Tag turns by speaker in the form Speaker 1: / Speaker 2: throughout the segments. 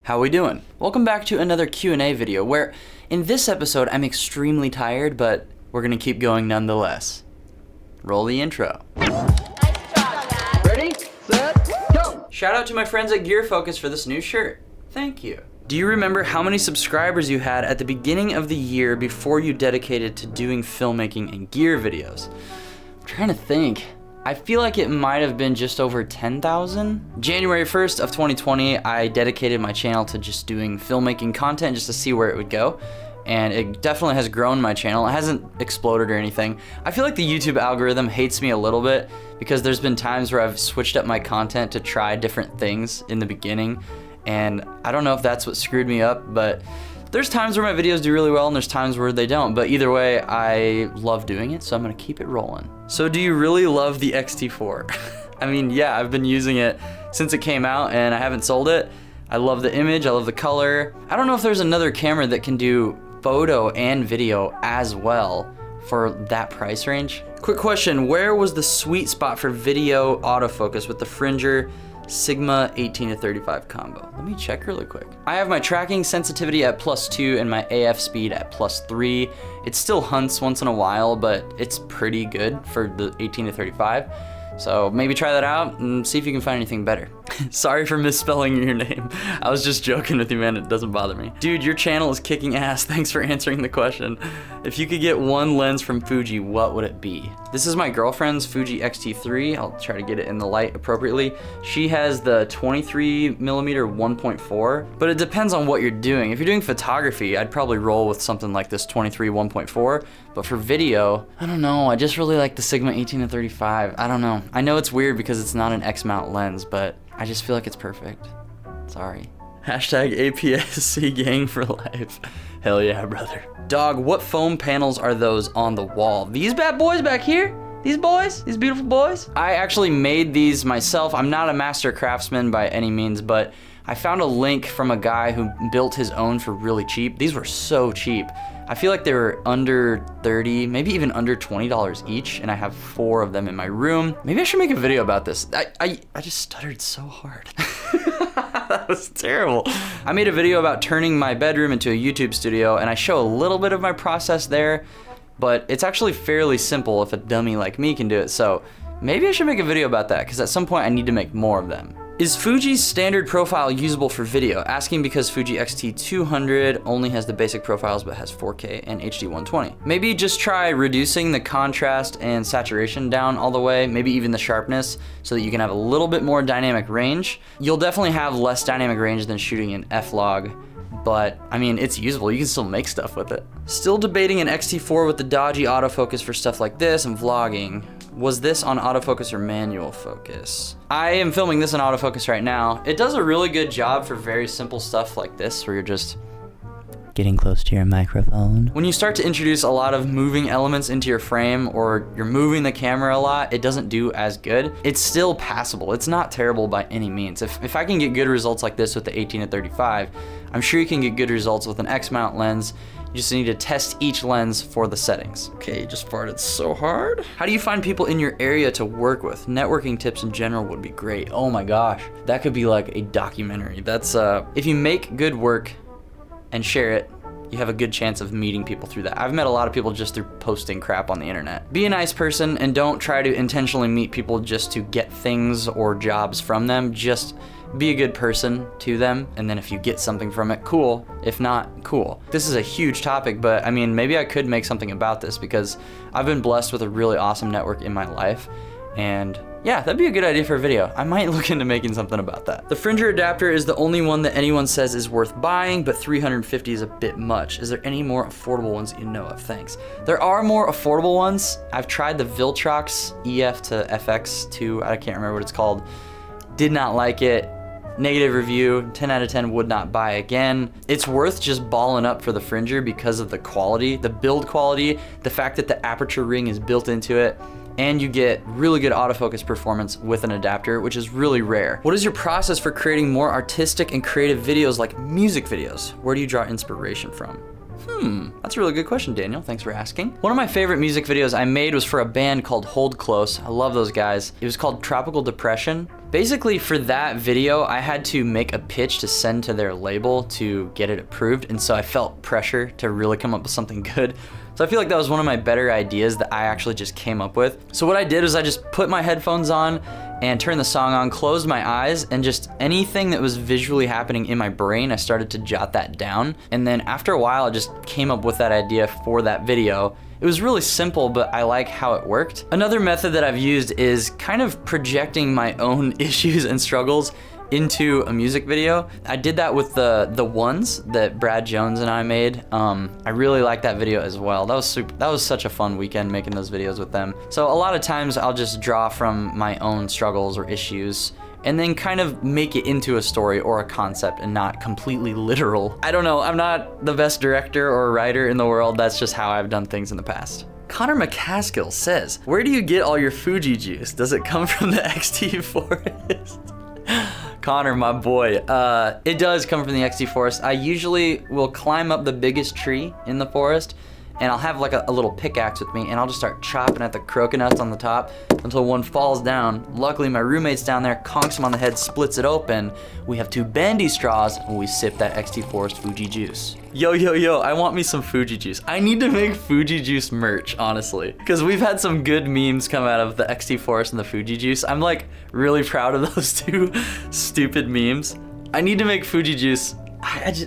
Speaker 1: How we doing? Welcome back to another Q&A video where in this episode I'm extremely tired, but we're gonna keep going nonetheless. Roll the intro.
Speaker 2: Ready, set, go!
Speaker 1: Shout out to my friends at Gear Focus for this new shirt. Thank you. Do you remember how many subscribers you had at the beginning of the year before you dedicated to doing filmmaking and gear videos? I'm trying to think. I feel like it might have been just over 10,000. January 1st of 2020, I dedicated my channel to just doing filmmaking content just to see where it would go. And it definitely has grown my channel. It hasn't exploded or anything. I feel like the YouTube algorithm hates me a little bit because there's been times where I've switched up my content to try different things in the beginning. And I don't know if that's what screwed me up, but there's times where my videos do really well and there's times where they don't. But either way, I love doing it, so I'm gonna keep it rolling. So do you really love the X-T4? I mean, yeah, I've been using it since it came out and I haven't sold it. I love the image, I love the color. I don't know if there's another camera that can do photo and video as well for that price range. Quick question, where was the sweet spot for video autofocus with the Fringer Sigma 18-35 combo? Let me check really quick. I have my tracking sensitivity at +2 and my AF speed at +3. It still hunts once in a while, but it's pretty good for the 18-35. So maybe try that out and see if you can find anything better. Sorry for misspelling your name. I was just joking with you, man. It doesn't bother me. Dude, your channel is kicking ass. Thanks for answering the question. If you could get one lens from Fuji, what would it be? This is my girlfriend's Fuji X-T3. I'll try to get it in the light appropriately. She has the 23mm 1.4, but it depends on what you're doing. If you're doing photography, I'd probably roll with something like this 23 1.4, but for video, I don't know. I just really like the Sigma 18-35. I don't know. I know it's weird because it's not an X-mount lens, but I just feel like it's perfect. Sorry. Hashtag APS-C gang for life. Hell yeah, brother. Dog, what foam panels are those on the wall? These bad boys back here? These boys? These beautiful boys? I actually made these myself. I'm not a master craftsman by any means, but I found a link from a guy who built his own for really cheap. These were so cheap. I feel like they were under 30, maybe even under $20 each, and I have 4 of them in my room. Maybe I should make a video about this. I just stuttered so hard. That was terrible. I made a video about turning my bedroom into a YouTube studio, and I show a little bit of my process there, but it's actually fairly simple if a dummy like me can do it, so maybe I should make a video about that, because at some point I need to make more of them. Is Fuji's standard profile usable for video? Asking because Fuji X-T200 only has the basic profiles but has 4K and HD 120. Maybe just try reducing the contrast and saturation down all the way, maybe even the sharpness, so that you can have a little bit more dynamic range. You'll definitely have less dynamic range than shooting in F-Log, but I mean, it's usable. You can still make stuff with it. Still debating an X-T4 with the dodgy autofocus for stuff like this and vlogging. Was this on autofocus or manual focus? I am filming this in autofocus right now. It does a really good job for very simple stuff like this, where you're just getting close to your microphone. When you start to introduce a lot of moving elements into your frame, or you're moving the camera a lot, it doesn't do as good. It's still passable. It's not terrible by any means. If I can get good results like this with the 18-35, I'm sure you can get good results with an X-mount lens. You just need to test each lens for the settings. Okay, just farted so hard. How do you find people in your area to work with? Networking tips in general would be great. Oh my gosh, that could be like a documentary. That's, if you make good work and share it, you have a good chance of meeting people through that. I've met a lot of people just through posting crap on the internet. Be a nice person and don't try to intentionally meet people just to get things or jobs from them. Just be a good person to them, and then if you get something from it, cool. If not, cool. This is a huge topic, but I mean, maybe I could make something about this because I've been blessed with a really awesome network in my life, and yeah, that'd be a good idea for a video. I might look into making something about that. The Fringer adapter is the only one that anyone says is worth buying, but $350 is a bit much. Is there any more affordable ones that you know of? Thanks. There are more affordable ones. I've tried the Viltrox EF to FX2, I can't remember what it's called. Did not like it. Negative review, 10 out of 10, would not buy again. It's worth just balling up for the Fringer because of the quality, the build quality, the fact that the aperture ring is built into it, and you get really good autofocus performance with an adapter, which is really rare. What is your process for creating more artistic and creative videos like music videos? Where do you draw inspiration from? That's a really good question, Daniel. Thanks for asking. One of my favorite music videos I made was for a band called Hold Close. I love those guys. It was called Tropical Depression. Basically, for that video, I had to make a pitch to send to their label to get it approved, and so I felt pressure to really come up with something good. So I feel like that was one of my better ideas that I actually just came up with. So what I did was I just put my headphones on and turned the song on, closed my eyes, and just anything that was visually happening in my brain, I started to jot that down. And then after a while, I just came up with that idea for that video. It was really simple, but I like how it worked. Another method that I've used is kind of projecting my own issues and struggles into a music video. I did that with the ones that Brad Jones and I made. I really like that video as well. That was such a fun weekend making those videos with them. So a lot of times I'll just draw from my own struggles or issues and then kind of make it into a story or a concept and not completely literal. I don't know, I'm not the best director or writer in the world. That's just how I've done things in the past. Connor McCaskill says, where do you get all your Fuji juice? Does it come from the XT Forest? Connor, my boy, it does come from the XT Forest. I usually will climb up the biggest tree in the forest, and I'll have like a little pickaxe with me, and I'll just start chopping at the coconuts on the top until one falls down. Luckily, my roommate's down there, conks him on the head, splits it open. We have 2 bendy straws, and we sip that XT Forest Fuji juice. Yo, I want me some Fuji juice. I need to make Fuji juice merch, honestly, because we've had some good memes come out of the XT Forest and the Fuji juice. I'm like really proud of those 2 stupid memes. I need to make Fuji juice.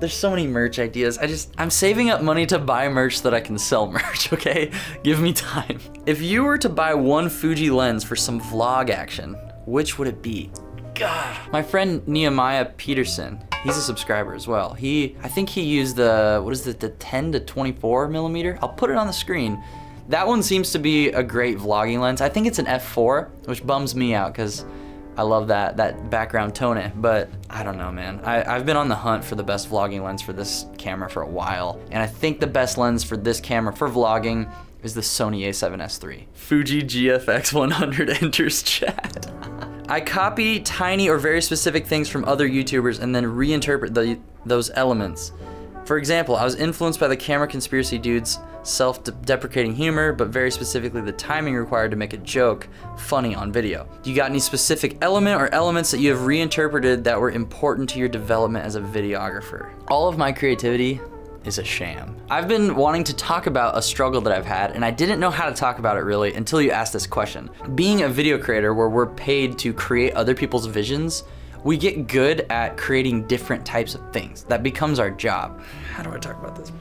Speaker 1: There's so many merch ideas. I'm saving up money to buy merch so that I can sell merch, okay? Give me time. If you were to buy one Fuji lens for some vlog action, which would it be? God. My friend Nehemiah Peterson, he's a subscriber as well. I think he used the 10 to 24 millimeter? I'll put it on the screen. That one seems to be a great vlogging lens. I think it's an f4, which bums me out because I love that background tone, but I don't know, man. I've been on the hunt for the best vlogging lens for this camera for a while, and I think the best lens for this camera for vlogging is the Sony a7S III. Fuji GFX 100 enters chat. I copy tiny or very specific things from other YouTubers and then reinterpret those elements. For example, I was influenced by the Camera Conspiracy dude's self-deprecating humor, but very specifically the timing required to make a joke funny on video. You got any specific element or elements that you have reinterpreted that were important to your development as a videographer? All of my creativity is a sham. I've been wanting to talk about a struggle that I've had, and I didn't know how to talk about it really until you asked this question. Being a video creator where we're paid to create other people's visions, we get good at creating different types of things. That becomes our job. How do I talk about this?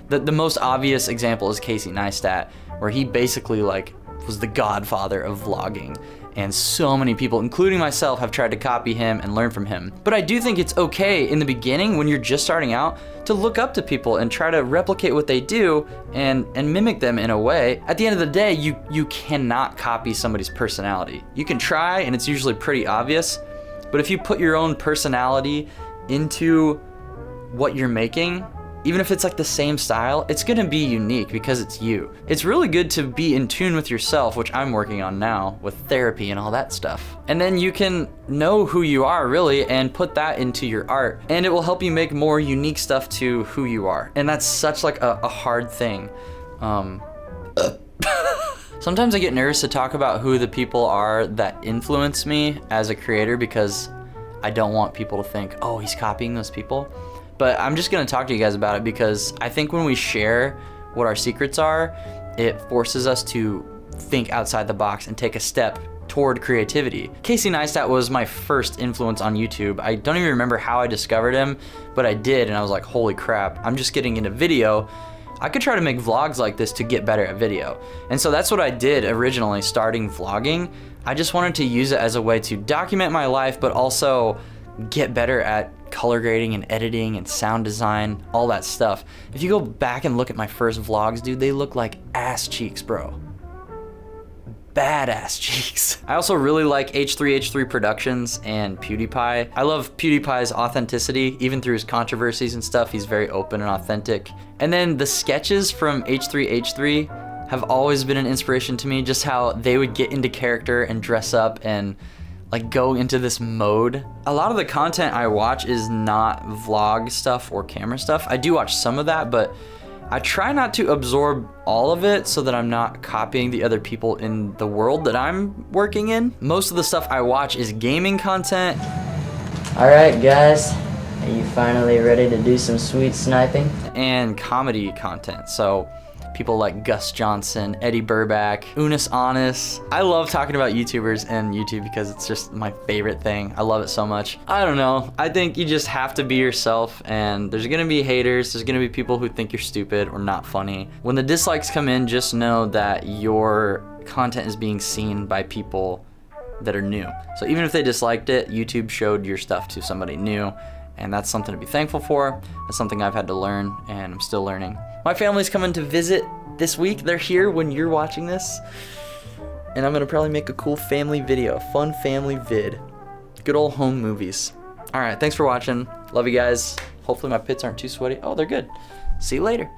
Speaker 1: The most obvious example is Casey Neistat, where he basically was the godfather of vlogging. And so many people, including myself, have tried to copy him and learn from him. But I do think it's okay in the beginning when you're just starting out to look up to people and try to replicate what they do and mimic them in a way. At the end of the day, you cannot copy somebody's personality. You can try, and it's usually pretty obvious, but if you put your own personality into what you're making, even if it's like the same style, it's gonna be unique because it's you. It's really good to be in tune with yourself, which I'm working on now with therapy and all that stuff. And then you can know who you are really and put that into your art, and it will help you make more unique stuff to who you are. And that's such like a hard thing. Sometimes I get nervous to talk about who the people are that influence me as a creator because I don't want people to think, oh, he's copying those people. But I'm just gonna talk to you guys about it because I think when we share what our secrets are, it forces us to think outside the box and take a step toward creativity. Casey Neistat was my first influence on YouTube. I don't even remember how I discovered him, but I did, and I was like, holy crap, I'm just getting into video. I could try to make vlogs like this to get better at video. And so that's what I did originally, starting vlogging. I just wanted to use it as a way to document my life, but also get better at color grading and editing and sound design, all that stuff. If you go back and look at my first vlogs, dude, they look like ass cheeks, bro. Badass cheeks. I also really like H3H3 Productions and PewDiePie. I love PewDiePie's authenticity, even through his controversies and stuff. He's very open and authentic. And then the sketches from H3H3 have always been an inspiration to me, just how they would get into character and dress up and like go into this mode. A lot of the content I watch is not vlog stuff or camera stuff. I do watch some of that, but I try not to absorb all of it so that I'm not copying the other people in the world that I'm working in. Most of the stuff I watch is gaming content.
Speaker 2: All right, guys, are you finally ready to do some sweet sniping?
Speaker 1: And comedy content. So people like Gus Johnson, Eddie Burback, Unis Honest. I love talking about YouTubers and YouTube because it's just my favorite thing. I love it so much. I don't know. I think you just have to be yourself, and there's gonna be haters. There's gonna be people who think you're stupid or not funny. When the dislikes come in, just know that your content is being seen by people that are new. So even if they disliked it, YouTube showed your stuff to somebody new, and that's something to be thankful for. That's something I've had to learn, and I'm still learning. My family's coming to visit this week. They're here when you're watching this, and I'm gonna probably make a cool family video, a fun family vid. Good old home movies. All right, thanks for watching. Love you guys. Hopefully my pits aren't too sweaty. Oh, they're good. See you later.